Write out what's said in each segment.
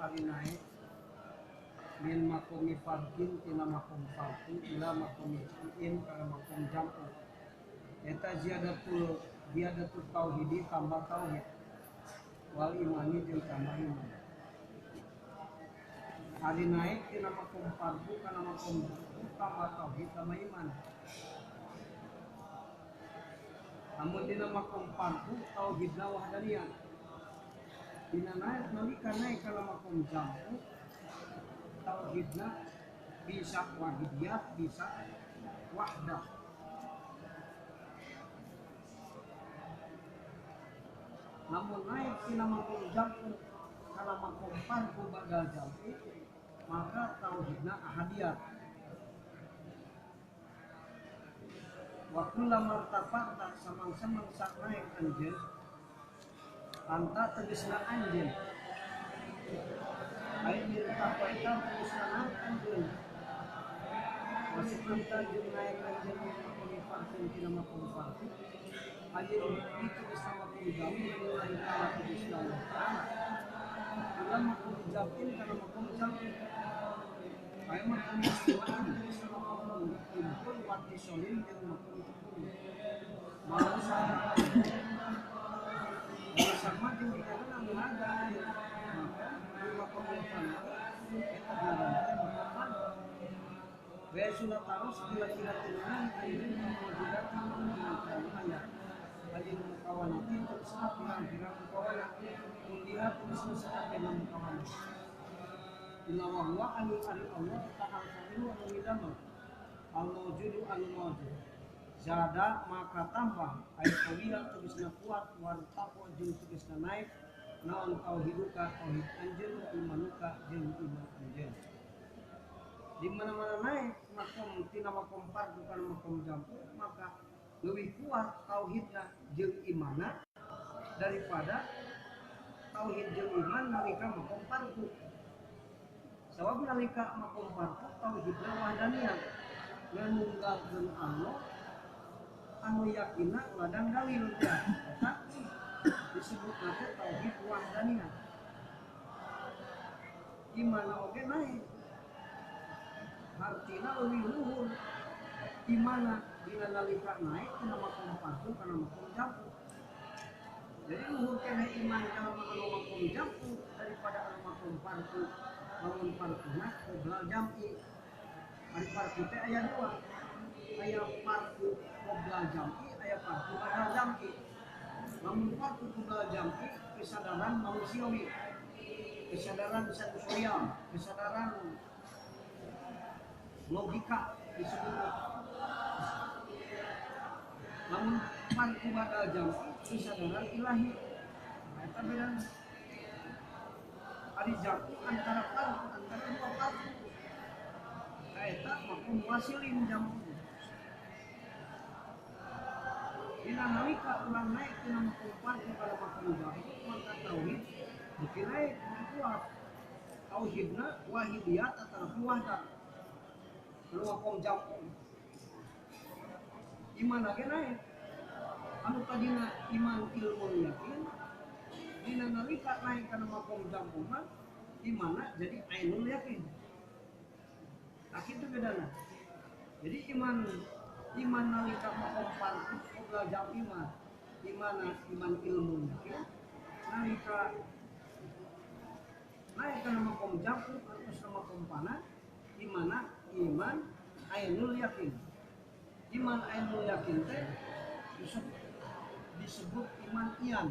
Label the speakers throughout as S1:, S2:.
S1: ari naik min makomi fardin tina makom fardu ila makomi in kana makom jam'u eta ziyadatul tauhidi tambah tauhid wal imani jeung tambah iman ari naik tina makom fardu kana makom tambah tauhid tambah iman. Namun dina makom fardu tauhidna wahdaniyah dina naik nalika naik kana makom jam'u tauhidna bisa wahidiyah bisa wahdah. Namun naik tina makom jam'u kana makom fardu badal jam'u maka tauhidna ahadiyah. Wa kullama martafa'ta samang-samang sak naik anjeun anta tegasna anjeun ai mirtafaita tegasna naik anjeun wasifanta jeung naik anjeun makom fardu tina makom fardu anjeun itu tegasna makom jam'u lillahi ta'ala tegasna Allah ta'ala ila makom jam'in kana makom jam'u ai makom istiwa'in tegasna makom kumpul wati solin jeung makom mau sama sama jeung dikatakan ada maka makom fan eta ngaran wa sunat tarus kira-kira tenan ini mawjudat dengan ayat bagi mukawanati tersebut pirang-pirang mukawanati kulihat terus sakake mukawanati inna wa anu ari Allah ta'ala anu midama al-mawjudu al-mawjud zada maka tambah ayat kawila tegasna kuat wartaqwa jeung tegasna naik naon tauhiduka tauhid anjeun imanuka jeung iman anjeun di mana-mana naik makom tina makom fardu kana makom jam'u maka leuwih kuat tauhidna jeung imanna daripada tauhid jeung iman nalika makom fardu sabab nalika makom fardu tauhidna wahdaniyah nganunggalkeun Allah anu yakina ladang dalil teh eta disebut nate tauhid wahdaniyah imana oge naik artina leuwih luhur imana dina nalika naik tina makom fardu kana makom jam'u jadi luhur keneh iman kana makom jam'u daripada anu makom fardu lamun farduna qoblal jam'i ari fardu teh aya dua aya fardu qoblal jam'i aya fardu badal jam'i lamun fardu qoblal jam'i kesadaran manusiawi kesadaran sensorial kesadaran logika disebut lamun fardu badal jam'i kesadaran ilahi eta bedana ari jam'i antara fardu antara dua fardu eta makom wasilin jam'u dina nalika ulang naik tina makom fardu kana makom jam'u maka tauhid beuki naik kuat tauhidna wahidiyah atau wahdah kalau makom jam'u iman lagi naik anu tadina iman ilmu yakin dina nalika naik kana makom jam'u mah imana jadi ainul yakin itu bedana jadi iman nalika makom fardu qoblal jam'i mah imana iman ilmu yakin nalika naik kana makom jam'u terus makom fana imana iman ainul yakin iman ainul yakin teh disebut iman ian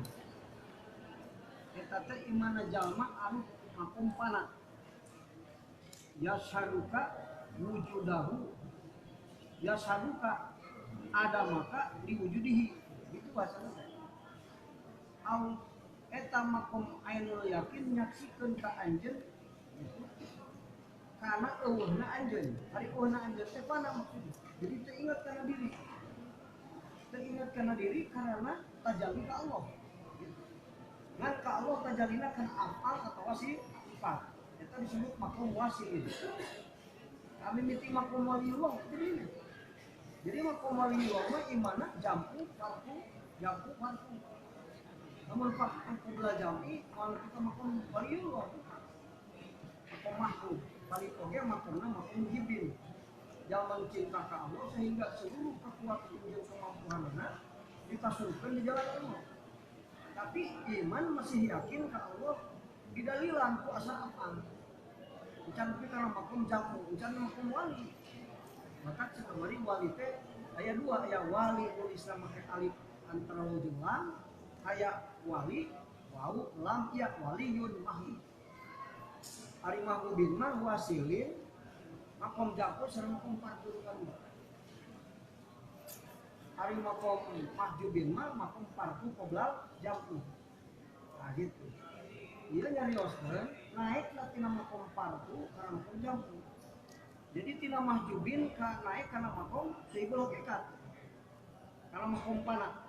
S1: eta teh imana jalma anu makom fana yasharuka wujudahu yasharuka ada maka diwujudihi itu bahasanya au eta makom ainul yakin nyaksikeun ka anjeun karena eueuhna anjeun ari eueuhna anjeun teh fana maksudna jadi teringat kana diri karena tajalli ka Allah ngan ka Allah tajallina kana afal atau sifat eta disebut makom wasil kami miti makom waliullah jadi makom waliullah mah imana jam'u fardu namun fardu qobla jam'i kalau kita makom waliullah balik oge makamna makom hibin jalan cinta ka Allah sehingga seluruh kekuatan jeung kemampuanna ditasurkeun di jalan Allah. Tapi iman masih yakin ka Allah didalilan ku asa apaan. Encan tapi karena makom jamu, encan makom wali. Maka sekamari wali teh aya dua, aya wali tulisna make alif antara waw jeung lam, aya wali waw lam ya waliyun mahmud. Ari mahmudin mah wasilin makom jamu sareng makom partu kami. Ari makom mahjubin mah makom partu qoblal jamu. Nah gitu. Ieu nyarioskeun naik lah tina makom partu karena makom jamu. Jadi tina mahjubin ka naik karena makom seibul hakikat. Karena makom panah.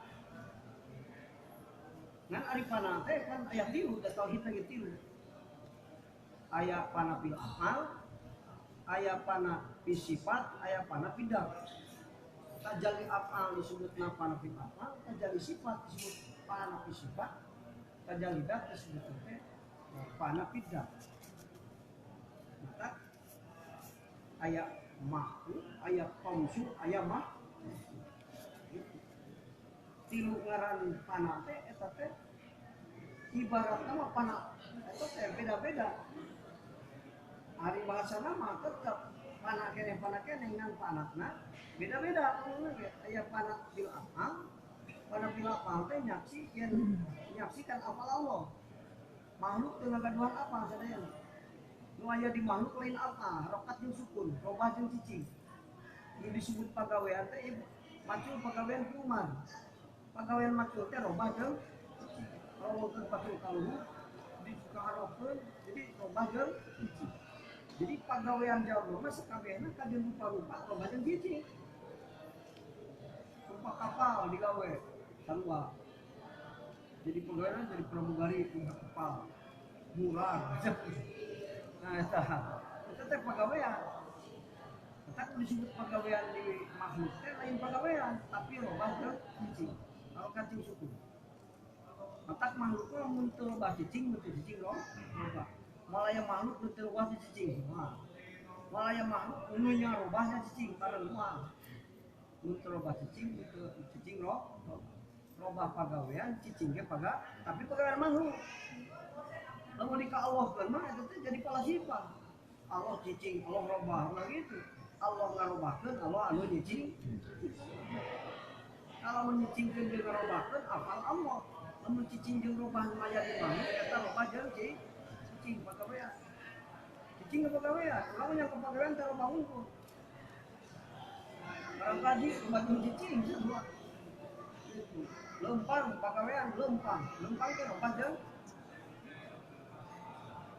S1: Ngan ari panah teh kan aya tilu da tauhid lagi tilu. Aya panah bil amal, aya panah bil sifat, aya panah bil dat. Tajalli afal disebutna panah bil amal, tajalli sifat disebut panah bil sifat, tajalli dat disebut teh panah bil dat. Maka aya mahku, aya komsu, aya mah. Tilu ngaran panah teh eta teh ibaratna mah panah eta teh beda-beda. Ari bahasana mah tetep panah keneh ngan panahna beda-beda ngomongna ge. Aya panah bil afal, panah bil afal teh nyaksikan afal Allah. Makhluk teu ngagaduhan apa sadaya. Nu aya di makhluk lain apa? Harokat jeung sukun, robah jeung cicing. Nu disebut pagawean teh macul pagawean kuman. Pagawean macul teh robah jeung cicing. Kalau wonten pacul kaluhur dikaharapkeun jadi robah jeung cicing. Jadi pagawean jalma mah sakabehna kadeun rupa-rupa robah jeung cicing. Rupa kapal digawe sarua. Jadi pagawean jadi pramugari punya kapal. Murah. Nah, itu teh pagawean. Tetap disebut pagawean di makhluk teh lain pagawean, tapi robah jeung cicing. Kalau cacing suku. Matak makhluknya mun teu robah cicing, mun teu cicing robah. Malaya makhluk mun teu robah cicing. Malaya makhluk umunya robahnya cicing bareng moal. Mun teu robah cicing, mun teu cicing robah pagawean, cicing ge tapi pagawean makhluk. Lamun di ka Allah kan mah eta teh jadi pala sifat. Allah cicing, Allah robah, nah gitu. Allah ngarobahkeun, Allah anu nyicing. Kalau menyicingkeun jeung ngarobahkeun afal Allah. Lamun cicing jeung robah nu aya di mana eta robah jeung cicing pagawean. Cicing pagawean, urang nya pagawean teh robah unggul. Barang tadi robah jeung cicing semua. Lempang pagawean lempang teh robah jeung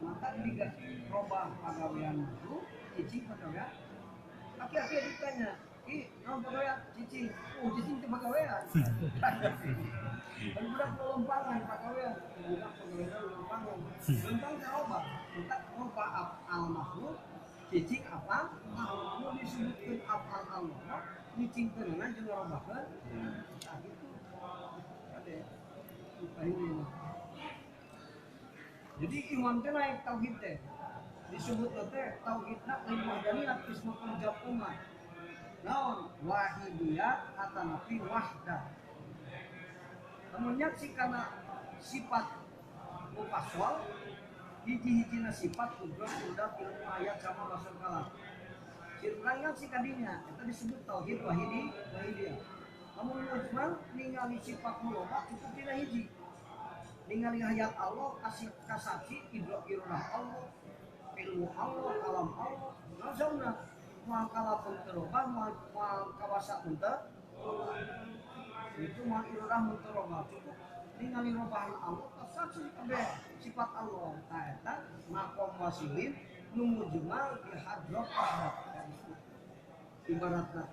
S1: maka diga robah pagawean itu cicing pagawean. Aki-aki ditanya, naon pagawean cicing? Cicing teh pagawean. Dan budak lempangan pagawean, budak pagawean lempangan. Lempang teh robah, entak robah al makhluk, cicing apa? Mau disebutkeun afal Allah, cicing teunana jeung robahkeun. Nah gitu. Ade. Ini. Jadi iman teh naik tauhid teh. Disebut teh tauhidna lain wahdaniyat ismu penjab umat. Naon wahidiyat atanafi wahdah. Lamun nyaksi kana sifat mufasal hiji-hijina sifat udah ilmu ayat sama masuk kalam. Sirurang nyaksi kadinya eta disebut tauhid wahidiyah. Lamun mujmal ningali sifat loba cukup dina hiji. Ningali hayat Allah, kasih kasaksi, irah Allah, ilmu Allah, kalam Allah, nazamna, mual kalapun terobah, mual kawasa unta, itu mual irah munterobah cukup. Ningali robahan Allah, kasaksi kabeh sifat Allah. Nah, eta makom wasilin, numujmal bihadrot ahad. Ibaratna.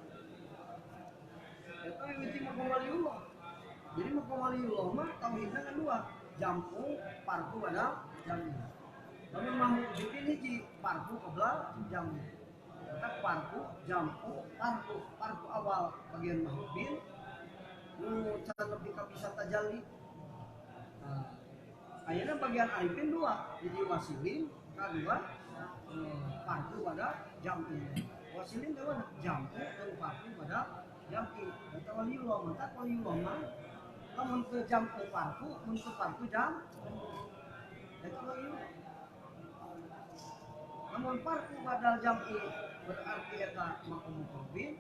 S1: Eta mimiti makom waliullah. Jadi makom waliullah mah tauhidna kan dua. Jampu, parku ada jamu. Lalu mahmud bikin hiji parku qoblal jamu. Tetap parku, jampu, parku awal bagian mahmud bin. Nu cara lebih bisa tajalli. Ayeuna bagian arifin dua, jadi wasilin, kedua parku pada jampi wasilin itu jampu dan parku pada jampi kita waliullah maka waliullah mah lamun ke jampu parku mun ke parku jam itu waliullah lamun parku badal jampi berarti eta makom muqarrabin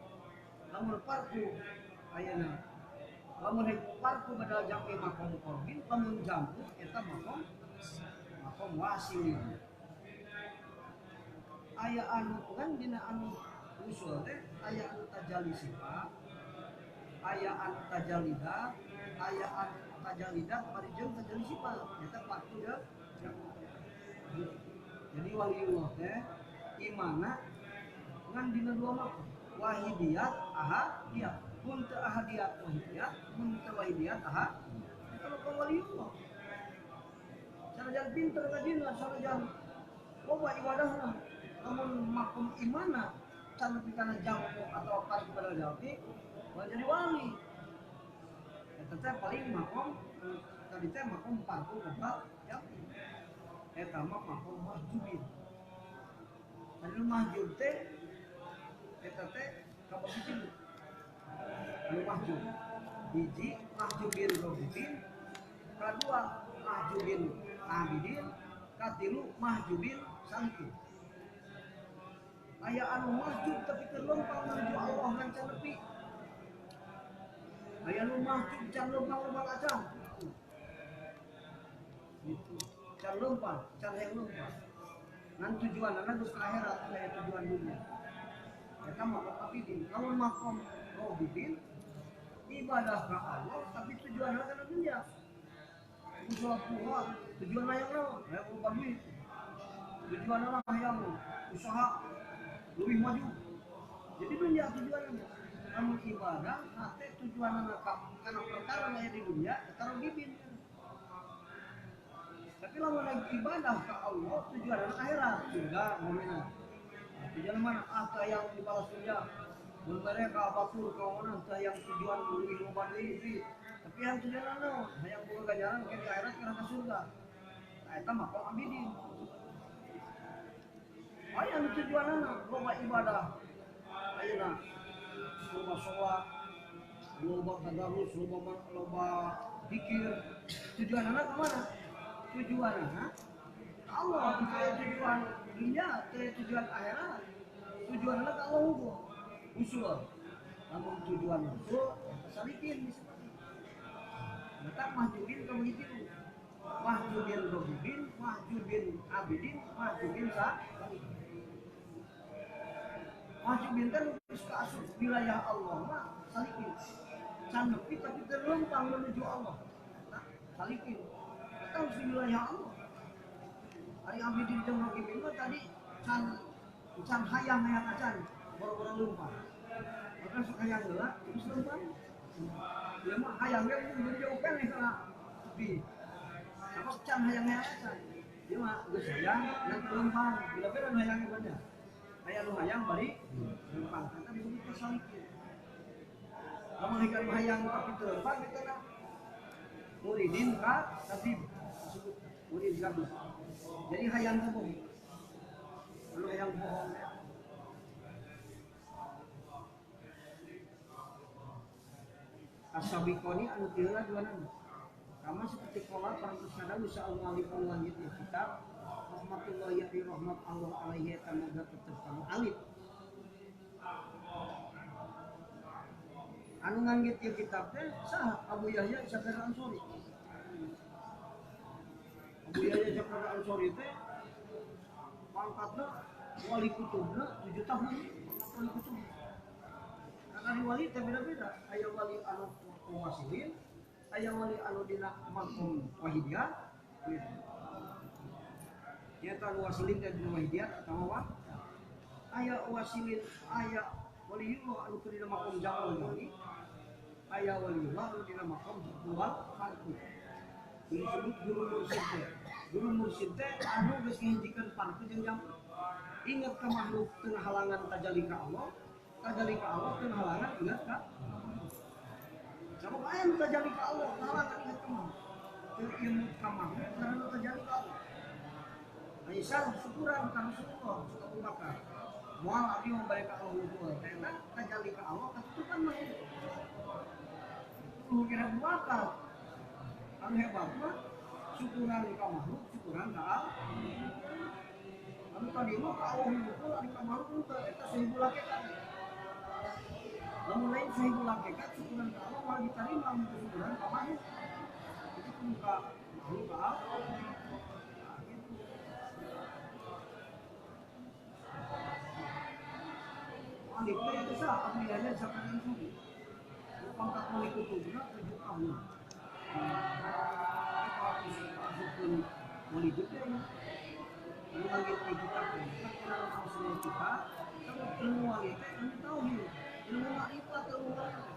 S1: lamun parku ayeuna lamun parku badal jampi makom muqarrabin lamun jampu eta makom wasilin aya anu kan dina anu usul teh aya anu tajalli sifat aya anu tajallida aya anu tajalidat bari jeung tajalli sifat eta parku ya jadi waliullah teh imana ngan dina dua makom wahidiyat ahadiyat mun teu ahadiyat wahidiyat mun teu wahidiyat ahad eta mah waliullah sanajan pinter ngajina sanajan loba ibadahna namun makom imana can kana jampu atau parku pada jampi jadi wali eta teh paling makom tadi teh makom parku pada jampi eta mah makom mahjubin anu mahjub teh eta teh kabeh anu mahjub hiji mahjubin robin kadua mahjubin abidin katilu mahjubin sangki aya anu mahjub tapi terlempang menuju Allah kan can nepi aya anu mahjub can lempang acan gitu can lempang can hayang lempang ngan tujuanna geus ka akhirat aya tujuan dunia eta mah abidin lamun makom robin ibadah ka Allah tapi tujuanna kana dunia usaha puha tujuan hayang naon hayang loba duit tujuanna hayang usaha lebih maju jadi dunia tujuannya namun ibadah hati tujuannya karena perkara aya di dunia taruh bibin tapi lamun lagi ibadah ke Allah tujuannya akhirat surga mukmin tujuan mana yang dibalas surga mun mereka batur kawanan yang tujuan lebih loba deui tapi yang tujuan naon hayang boga ganjaran ke akhirat kana ka surga eta mah kok abidin aya anu tujuanna loba ibadah ayeuna loba sholat loba tadarus loba zikir tujuanna ka mana tujuanna Allah teh tujuan dunia teh tujuan akhirat tujuanna ka Allah hukum usul namun tujuan usul salikin disebut maka mahjubin ka begitu mahjubin robin mahjubin abidin mahjubin salikin mahjubin kan geus ka asup wilayah Allah mah salikin can nepi tapi terlempang menuju Allah salikin eta harus di wilayah Allah ari abidin jeung robin mah tadi can hayang-hayang acan boro-boro lempang maka sok hayang heula terus lempang dia mah hayang ge mun jauh keneh kana di apa can hayang-hayang acan dia mah geus hayang yang lempang bila beda hayang banyak aya nu hayang balik lempang eta disebut salikin lamun ikan hayang tapi lempang kita na muridin ka kadib disebut murid kadib jadi hayang bohong anu hayang bohong asabiqoni anu tiheula duanana kama seperti qala para pesada usa al-alifun lanjut ya kitab rahmatullahi ya rahmat Allah alaihi tanaga tetep kamu alif anu nganggit ya kitab teh saha Abu Yahya Syakir Ansori Abu Yahya Syakir Ansori teh pangkatna wali kutubna 7 tahun wali kutub karena wali teh beda-beda aya wali anu wasilin aya wali anu dina makom wahidiyah ya ta wasilin dan dina wahidiyah atawa wa aya wasilin aya waliullah anu dina makom jamal wali aya waliullah anu dina makom dual farqu disebut guru mursyid teh anu geus ngahijikeun farqu jeung jamal ingat ka makhluk teu halangan tajalli ka Allah teu halangan ingat ka sabab aya nu tajalli ka Allah halangan ingat ka makhluk teu ilmu ka makhluk karena tajalli ka Allah Aisyah syukuran ka Rasulullah Abu Bakar. Moal abdi mau balik ka Allah hungkul. Karena kajali ka Allah ketutupan mah. Itu kira Abu Bakar. Anu hebat mah syukuran ka makhluk, syukuran ka Allah. Anu tadi mah ka Allah hungkul, anu ka makhluk teh eta sahibul hakikat. Lamun lain sahibul hakikat syukuran ka Allah malah diterima untuk syukuran ka makhluk. Itu pun ka makhluk ka Allah. Itu itu sah, pemilihannya sampai itu. Pangkat wali kutubnya 7 tahun. Kalau masukkan wali juga ya. Ini lagi kita kenal maksudnya kita. Kalau ilmu wali itu ilmu tauhid, ilmu ma'rifat, ilmu ma'rifat.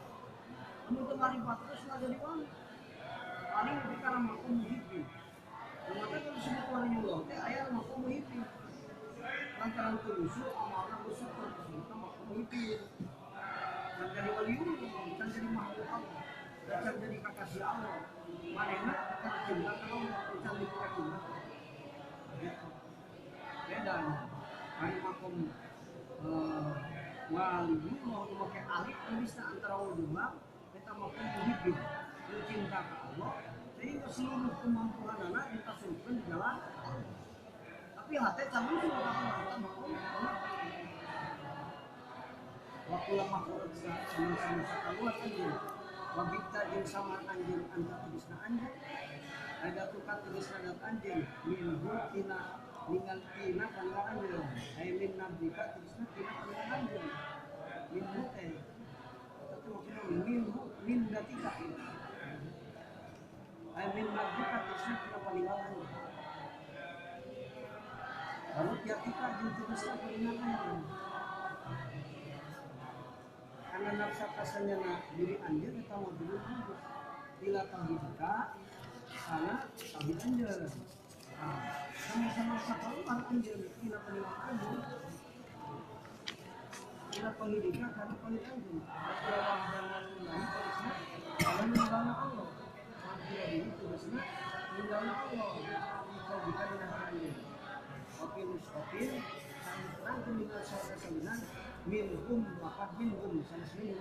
S1: Ilmu ma'rifat terus nggak jadi wali. Paling karena makom muhibbi. Maka kalau disebut wali Allah, ayat makom muhibbi. Lantaran kulusuk, amalnya bersyukur, kita makom muhibbi. Dan jadi waliullah, dan jadi makhluk Allah, dan jadi kekasih Allah. Manehna kita cinta kalau kita cinta. Beda. Hari makom waliullah memakai alif bisa antara wujudlah kita makom muhibbi, cinta ke Allah. Sehingga seluruh kemampuan anak kita surutkan di jalan Allah. Tapi hati cabut juga kita makom waktu lama kurang sama keluar anjing wabita jeung sama anjing anta tulisna anjing ada tukat tulisna dat anjing minhu tina ningal tina kana anjing ay min nabika tulisna tina kana anjing minhu teh tapi maksudnya minhu min datika ay min nabika tulisna tina paningal anjing lalu yatika jeung tulisna paningal anjing karena nafsa kasanya diri anjir kita mau dulu anjir bila tauhidika sana tauhid anjir sama-sama sakalu harus anjir bila penimang anjir bila tauhidika karena tauhid anjir bila wahdanan lain tulisnya karena meninggalnya Allah bila diri tulisnya meninggalnya Allah tauhidika dengan anjir opil terang meninggal saudara salinan minhum maka minhum sana sini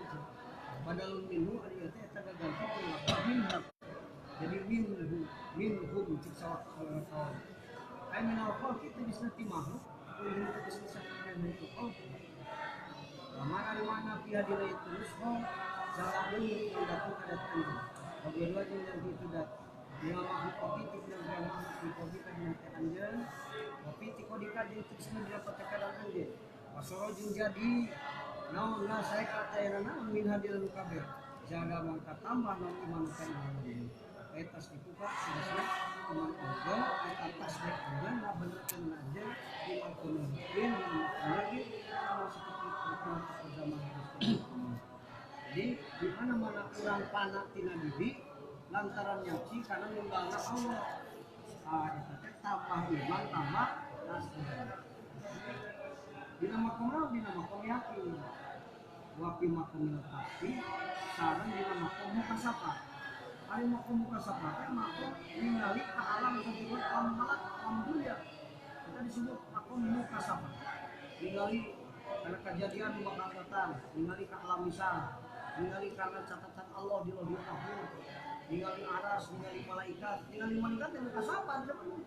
S1: padahal minhu artinya eta gagal maka minhum jadi minhum sawat kawan ay minalqa kita bisa timah kita bisa sampai itu mana pihak dina itu rusho jalan yang dapat ada tanjung kedua yang tidak lima makhluk kopi tidak lima makhluk kopi tadi anjing kopi tiko dikajeng terusnya dapat tekanan anjing masoro jeung jadi naon lah saya kata yang min hadir kabeh jaga mangkat tambah non iman kan etas dibuka sudah iman Allah atas dek dengan benerkeun aja iman kunuhin lagi sama seperti rukun agama jadi di mana kurang panah tina diri lantaran nyaci karena ninggalna Allah eta teh tambah iman tambah tasbih dina makom yakin wapi makom pasti sareng dina makom mukasafah ari makom mukasafah teh makom ningali ka alam disebut alam dunia kita disebut makom mukasafah ningali karena kejadian bakal datang ningali ka alam misal ningali karena catatan Allah di lauhul mahfuz ningali aras ningali malaikat yang mukasafah disebut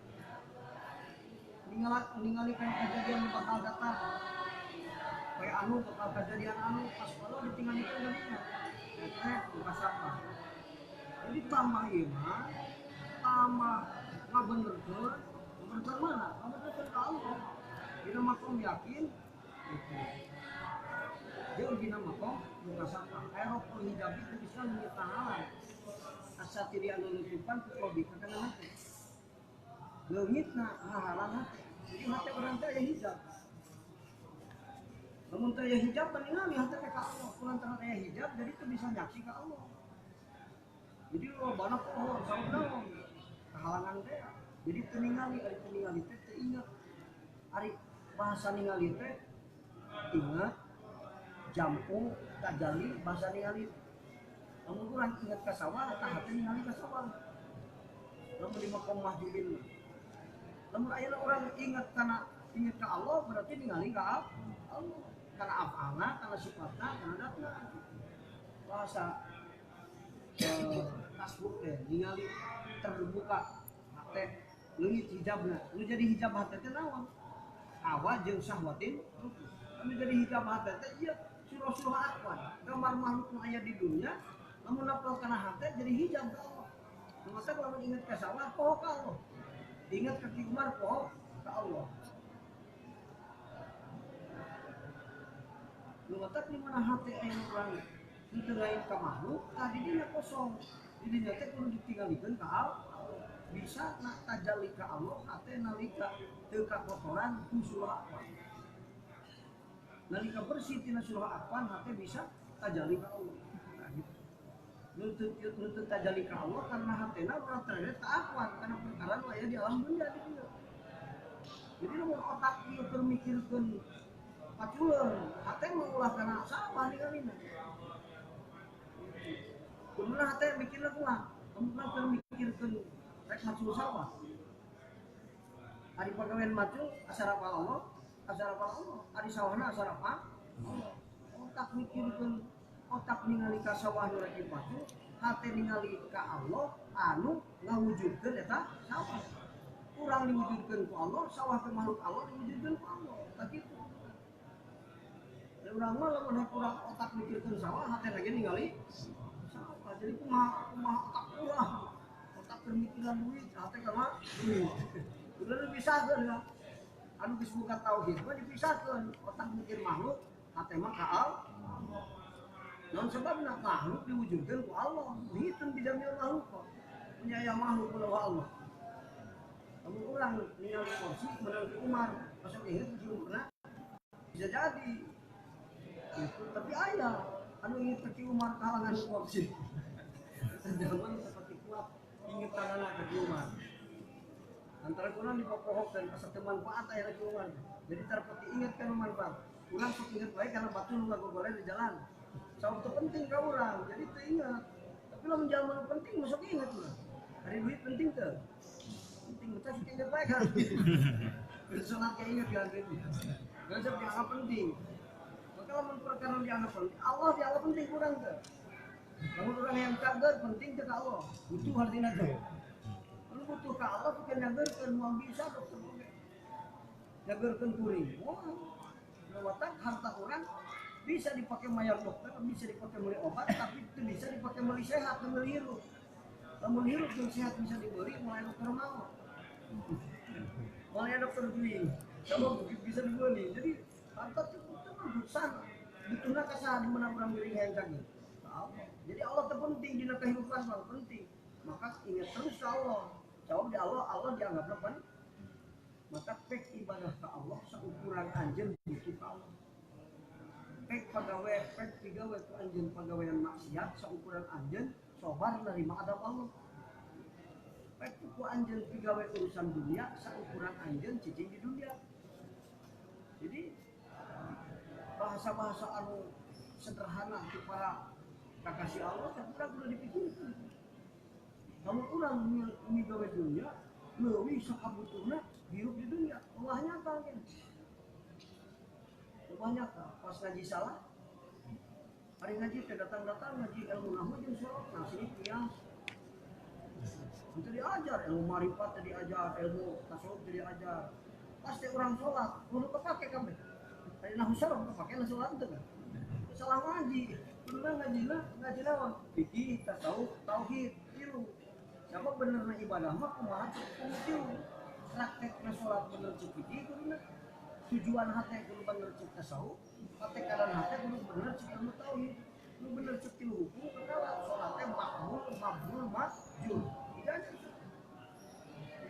S1: ningali kayak kejadian bakal datang kayak anu bakal kejadian anu pas kalau ditinggalin itu gak bisa bukas apa jadi tambah iman tambah ngabenerkeun mana ngabenerkeun ka Allah dina makom yakin jeung dina makom bukas apa kayak rokul hijab itu bisa menyitahalan asa tiri anu nutupan ku probika kana hati leungitna ngahalang hati jadi hati orang teh aya hijab namun teh aya hijab paningali hati ka Allah kulantaran aya hijab jadi teu bisa nyaksi ka Allah jadi lobana pohon saudara kehalangan teh jadi teu ningali ari teu ningali teh teu ingat ari bahasa ningali teh ingat jampu tajali bahasa ningali namun kurang ingat ka sawah tah hati ningali ka sawah lamun di makom mahjubin Lamun ayeuna orang ingat ke Allah berarti ningali ka Allah. Karena afalna, karena sifatna, karena datna. Bahasa tasbuk teh ningali terbuka hate leungit hijabna. Nu jadi hijab hate teh naon? Hawa jeung syahwatin. Nu jadi hijab hate teh ieu surah-surah akwan. Gambar makhluk nu aya di dunia lamun napal kana hate jadi hijab ka Allah. Maka kalau ingat ke sawah poho ka Allah. Ingat ke Ki Umar poho ka Allah. Lu matak di mana hati aya urang itu lain ka makhluk, tadi dia kosong. Jadi nya teh kudu ditinggalikeun ka Allah. Bisa nak tajalli ka Allah hate nalika teu kakotoran ku surah apa. Nalika bersih tina surah apa hate bisa tajalli ka Allah. Nah, gitu. Nutut tajalli ka Allah karena hatena urang terdet ka akwan karena perkara nu aya di alam dunia di dieu. Jadi lamun otak ieu keur mikirkeun paculeun, hate mengulah kana sawah ningalina. Kemudian hati mikirnya kuat, kemudian keur mikirkeun rek macul sawah. Ari pagawean macul asar apa Allah, ari sawahna asar apa? Otak mikirkeun, otak ningali ka sawah nu rek macul, hati ningali ka Allah anu ngawujudkeun eta sawah. Urang diwujudkeun ku Allah, sawah teh makhluk Allah diwujudkeun ku Allah. Tah kitu. Urang mah lamun urang otak mikirkeun sawah, hati lagi ningali jadi kumaha otak urang, otak pemikiran duit, hati kana duit. Udah dipisahkeun ya. Anu geus buka tauhid mah dipisahkeun, otak mikir makhluk, hati mah ka Allah. Non sebabna makhluk diwujudkeun ku Allah, dihitun bidamil makhluk kok. Punya makhluk kula Allah. Kamu urang ningali kursi menurut Umar, masuk ingat di umurna bisa jadi. Itu tapi aya anu inget ke Umar kalangan kursi. Zaman seperti kuat inget tanganna ke Umar. Antara kurang dipopohkeun asa teu manfaat aya ke Umar. Jadi terpeti inget kan manfaat. Urang sok inget bae karena batu nu ngagogore di jalan. Sabab teu penting ka urang, jadi teu inget. Tapi lamun jalma penting masuk inget urang. Hari duit penting teu? Penting betul sok inget bae kan. Salat ka inget kan duit. Enggak sok dianggap penting. Maka lamun perkara dianggap penting, Allah dianggap penting kurang teu. Lamun orang yang kaget penting ke Allah, butuh hartina teh. Lalu butuh ke Allah bukan nyageurkeun moal bisa dokter oge. Nyageurkeun kuring. Wah. Lewatan harta orang bisa dipakai mayar dokter, bisa dipakai beli obat, tapi itu bisa dipakai beli sehat dan beli hirup. Lamun hirup dan sehat bisa dibeli mulai dokter mau. Mulai dokter beli. Sama bisa dibeli. Jadi harta itu urusan. Butuhna ka saha di mana urang beuring hayang kaget. Jadi Allah terpenting di kehidupan paling penting. Maka ingat terus ke Allah. Jawab di Allah, Allah dianggap apa? Maka pek ibadah ke Allah seukuran anjeun butuh ke Allah. Pek pagawe, pek pigawe ku anjeun pagawean maksiat seukuran anjeun sabar nerima adab Allah. Pek ku anjeun pigawe urusan dunia seukuran anjeun cicing di dunia. Jadi bahasa-bahasa anu sederhana di para kakasih Allah kan kurang kudu dipikirkan. Kalau kurang migawe dunia, leuwih sakabutuhna hirup di dunia. Allah nyata kan. Allah nyata. Pas ngaji salah, hari ngaji datang-datang ngaji ilmu nahwu jeung sholat, nah sini kias. Itu diajar ilmu marifat diajar, ilmu tasawuf diajar. Pasti orang sholat, kudu kepake kabeh. Tadi nahwu sareng kepake sholat teu kan. Salah ngaji. Bener ngaji naon? Fikih, tasawuf, tauhid, ilmu. Siapa benerna ibadah mah kumaha cukup ilmu. Praktekna salat bener cek fikih kudu tujuan hate kudu bener cek tasawuf, hate kanan hate kudu bener cek ilmu tauhid. Kudu bener cek ilmu hukum kakala salat teh mabrur, majur. Tidak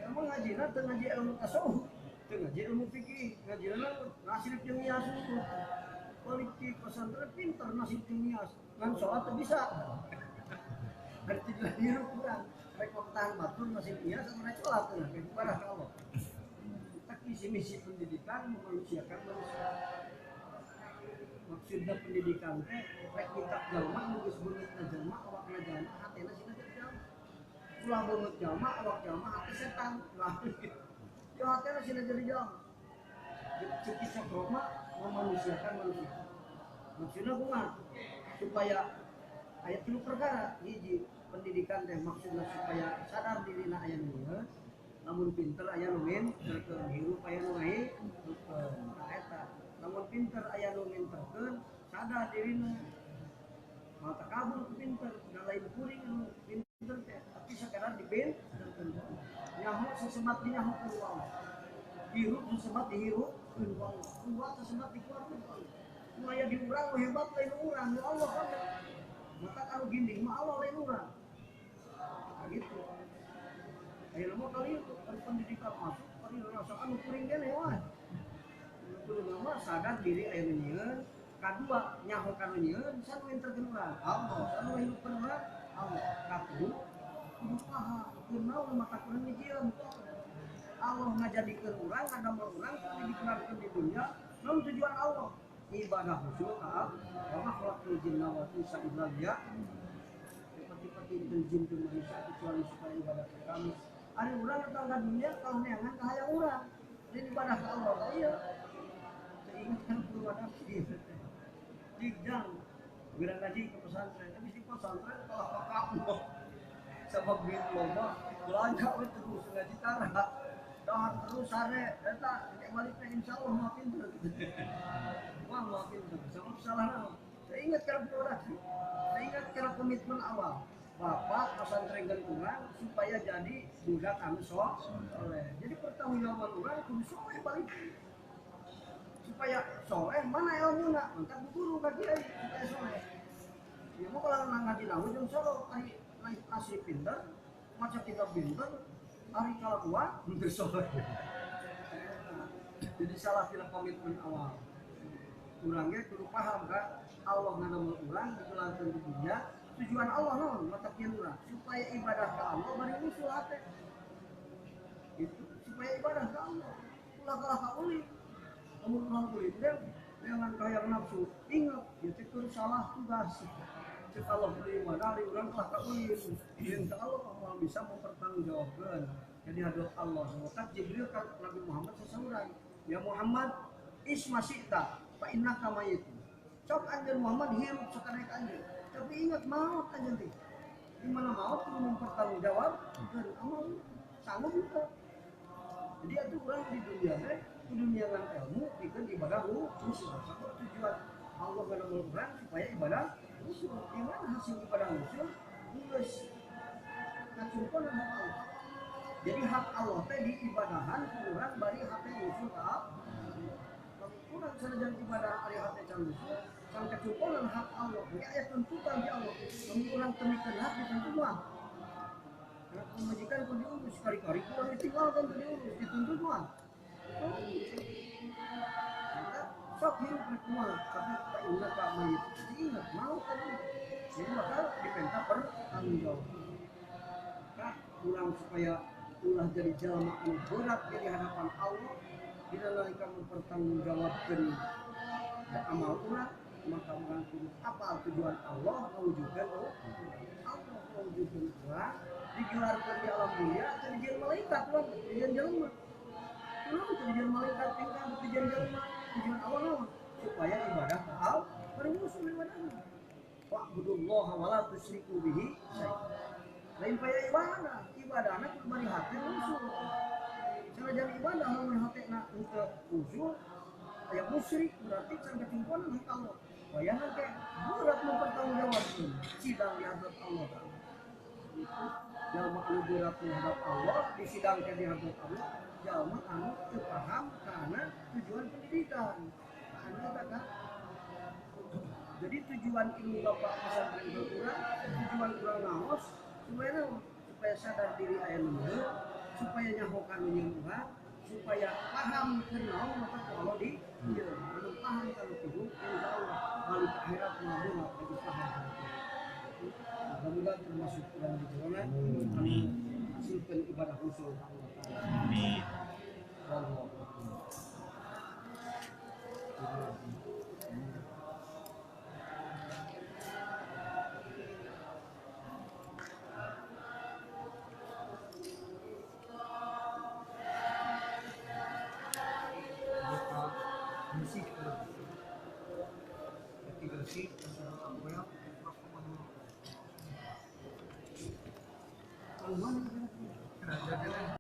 S1: ya mah ngajina teu ngaji ilmu tasawuf, teu ngaji ilmu fikih, ngajina ngasilip jeung nias dulu. Politik pesantren pinter nasib nias ngan sholat tuh bisa berarti hirup kurang rekod tahan batur nasib nias sama sholat tuh nah kayak parah Allah. Tapi misi pendidikan memanusiakan manusia. Maksudnya pendidikan teh rek minta jalma geus beungeutna jalma awakna jalma hatena sina jalma ulah beungeut jalma awak jalma hati setan lah Jahatnya sih jadi jalan. Cekik cokro mah memanusiakan manusia. Maksudnya kumaha? Supaya ayat tilu perkara hiji pendidikan teh maksudnya supaya sadar diri na aya nu namun pinter aya nu minterkeun hirup aya nu ngahitukeun nah eta namun pinter aya nu minterkeun sadar dirina mata kabur ku pinter da lain kuring anu pinter teh tapi sakadar dipinterkeun nyaho sesebat dinyahokeun ku Allah hirup sesebat dihirupkeun ku Allah kuat sesebat dikuatkeun ku Allah nu aya di urang nu hebat lain urang nu Allah kan maka kalau gini mah Allah lain urang nah, gitu ayo mah kali itu kali pendidikan masuk kali rasaan kuring kene wah kuring mah sadar diri aya nyieun kadua nyaho kana nyieun sanu enterkeun urang Allah sanu hidupkeun urang Allah kaku kudu paha kudu naon mata kurang ngijieun Allah ngajadikeun urang ngadamel urang kudu dikenalkeun di dunia naon tujuan Allah ibadah khusyuk taat wa makhlukul jinna wal insa illa liya'budun seperti jin jeung manusia kecuali supaya ibadah ke kami ari urang tangga dunia kalau neangan ka hayang urang jadi ibadah ka Allah iya ingatkan keluarga dijang gerang ngaji ke pesantren tapi di pesantren kalau kamu sebab duit loba belanja we terus ngaji tara dahar terus sare eta nek baliknya insyaallah mah pinter wah mah pinter sama salah naon saya ingat cara produksi saya ingat cara komitmen awal bapak pesantrenkeun urang supaya jadi budak anu soleh jadi pertanggungjawaban urang kudu soleh balik supaya soleh mana ilmuna mantap guru ka kiai supaya soleh ya mau kalau ngaji nahu jeung solo ari asli pinter maca kitab pinter ari kalakuan henteu soleh jadi salah tina komitmen awal urang ge kudu paham kan Allah ngadamel urang digelarkeun di dunia tujuan Allah naon mata pian urang supaya ibadah ka Allah bari usul hate itu supaya ibadah ka Allah ulah kalah ka uli lamun urang kulit dengan kaya nafsu ingat ya teh salah tugas cek Allah beri ibadah ari urang kalah ka uli insyaallah Allah bisa mempertanggungjawabkeun jadi hadap Allah maka Jibril ka Nabi Muhammad sasaurang ya Muhammad isma sita fa innaka mayitun sok anjeun Muhammad hirup sakadek anjeun tapi ingat maut anjeun teh di mana maut kudu mempertanggungjawab dan amal sanggup kita jadi atuh urang di dunia teh kudu niangan ilmu pikeun ibadah khusyuk sabab tujuan Allah ngadamel urang supaya ibadah khusyuk di mana hasil ibadah khusyuk geus kacungkeun hak Allah jadi hak Allah teh di ibadahan ku urang bari hate khusyuk ka kurang sanajan ibadah ari hate can khusyuk can kacungkeun hak Allah jadi aya tuntutan di Allah lamun urang temikeun hak dituntut mah majikan kudu diurus kari-kari kurang ditinggalkan kudu diurus dituntut mah sok hirup di rumah tapi tak ingat pak mayit ingat mau tadi jadi bakal dipenta tanggung jawab kak kurang supaya ulah jadi jalma anu berat di hadapan Allah tidak nalika mempertanggungjawabkeun amal urang maka urang kudu apa tujuan Allah mewujudkan Allah mewujudkan urang digelarkeun di alam dunia jadi jeung malaikat urang jadi jelema urang jadi malaikat tinggal jadi jelema tujuan Allah naon supaya ibadah ka Allah bari usul ibadahna wa'budullaha wa la tusyriku bihi syai'an lain paya ibadahna kudu bari hate usul sanajan ibadah lamun hatena teu usul aya musyrik berarti can kacungkonan hak Allah bayangan teh berat mempertanggungjawabkeun sidang di hadap Allah jalma anu berat di hadap Allah disidangkeun di hadap Allah jalma anu teu paham kana tujuan pendidikan anu eta kan jadi tujuan ilmu bapak pesantren urang tujuan urang naos supaya sadar diri aya nu supaya nyaho kana nyeun urang supaya paham kenaon maka Allah di ieu anu paham kana hidup insyaallah balik akhirat mabuna bagi paham mudah-mudahan termasuk dalam golongan anu hasilkeun ibadah khusyuk Allah taala amin musik ketika sih banyak kalau mana